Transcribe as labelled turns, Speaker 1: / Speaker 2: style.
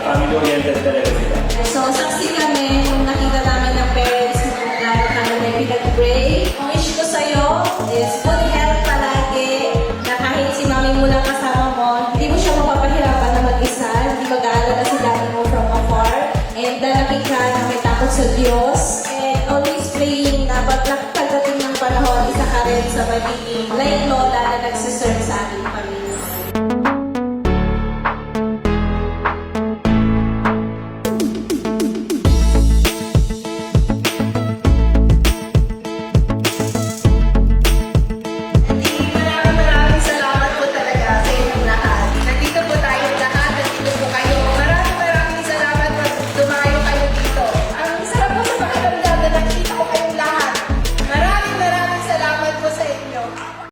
Speaker 1: Family-oriented talaga sila.
Speaker 2: So, saksi kami nung nakita namin ng parents mo lalo kami may pinag-pray. Ang wish ko sa'yo is good health palagi na kahit si mami mo lang kasama mo, hindi mo siya mapapahirapan na mag-isa, hindi mag-aalala si daddy mo from afar. And dalaki ka na may takot sa Diyos. And always praying na pagdating ng panahon, isa ka rin sa magiging